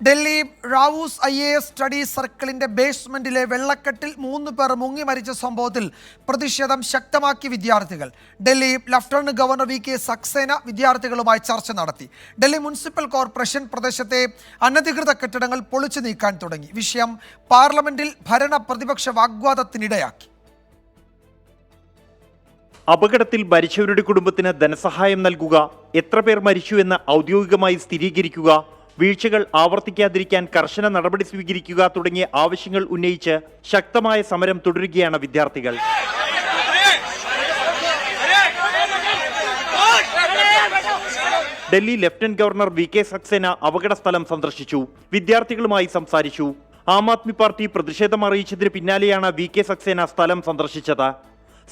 Delhi Rau's IAS study സർക്കിളിന്റെ ബേസ്മെന്റിലെ വെള്ളക്കെട്ടിൽ 3 പേർ മുങ്ങി മരിച്ച സംഭവത്തിൽ പ്രതിഷേധം ശക്തമാക്കി വിദ്യാർത്ഥികൾ. Delhi lieutenant governor VK Saxena വിദ്യാർത്ഥികളുമായി ചർച്ച നടത്തി. ഡൽഹി മുനിസിപ്പൽ കോർപ്പറേഷൻ പ്രദേശത്തെ അനധികൃത കെട്ടിടങ്ങൾ പൊളിച്ചു നീക്കാൻ തുടങ്ങി. വിഷയം പാർലമെന്റിൽ ഭരണ പ്രതിപക്ഷ വാഗ്വാദത്തിനിടയാക്കി. അപകടത്തിൽ മരിച്ചവരുടെ കുടുംബത്തിന് ധനസഹായം നൽകുക, എത്ര പേർ മരിച്ചു എന്ന് ഔദ്യോഗികമായി സ്ഥിരീകരിക്കുക, വീഴ്ചകൾ ആവർത്തിക്കാതിരിക്കാൻ കർശന നടപടി സ്വീകരിക്കുക തുടങ്ങിയ ആവശ്യങ്ങൾ ഉന്നയിച്ച് ശക്തമായ സമരം തുടരുകയാണ് വിദ്യാർത്ഥികൾ. Delhi lieutenant governor VK Saxena അപകട സ്ഥലം സന്ദർശിച്ചു, വിദ്യാർത്ഥികളുമായി സംസാരിച്ചു. ആം ആദ്മി പാർട്ടി പ്രതിഷേധം അറിയിച്ചതിന് പിന്നാലെയാണ് VK സക്സേന സ്ഥലം സന്ദർശിച്ചത്.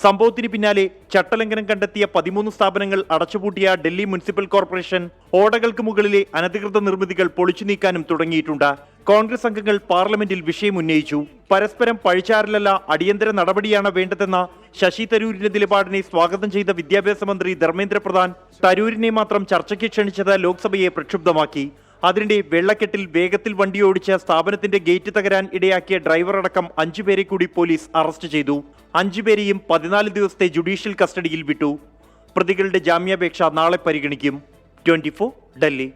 സംഭവത്തിന് പിന്നാലെ ചട്ടലംഘനം കണ്ടെത്തിയ 13 സ്ഥാപനങ്ങൾ അടച്ചുപൂട്ടിയ ഡൽഹി മുനിസിപ്പൽ കോർപ്പറേഷൻ ഓടകൾക്ക് മുകളിലെ അനധികൃത നിർമ്മിതികൾ പൊളിച്ചു നീക്കാനും തുടങ്ങിയിട്ടുണ്ട്. കോൺഗ്രസ് അംഗങ്ങൾ പാർലമെന്റിൽ വിഷയം ഉന്നയിച്ചു. പരസ്പരം പഴിചാരലല്ല, അടിയന്തര നടപടിയാണ് വേണ്ടതെന്ന ശശി തരൂരിന്റെ നിലപാടിനെ സ്വാഗതം ചെയ്ത വിദ്യാഭ്യാസ മന്ത്രി ധർമ്മേന്ദ്ര പ്രധാൻ തരൂരിനെ മാത്രം ചർച്ചയ്ക്ക് ക്ഷണിച്ചത് ലോക്സഭയെ പ്രക്ഷുബ്ധമാക്കി. അതിനിടെ വെള്ളക്കെട്ടിൽ വേഗത്തിൽ വണ്ടിയോടിച്ച് സ്ഥാപനത്തിന്റെ ഗേറ്റ് തകരാൻ ഇടയാക്കിയ ഡ്രൈവർ അടക്കം 5 പേരെ കൂടി പോലീസ് അറസ്റ്റ് ചെയ്തു. 5 പേരെയും 14 ദിവസത്തെ ജുഡീഷ്യൽ കസ്റ്റഡിയിൽ വിട്ടു. പ്രതികളുടെ ജാമ്യാപേക്ഷ നാളെ പരിഗണിക്കും. 24 ഡൽഹി.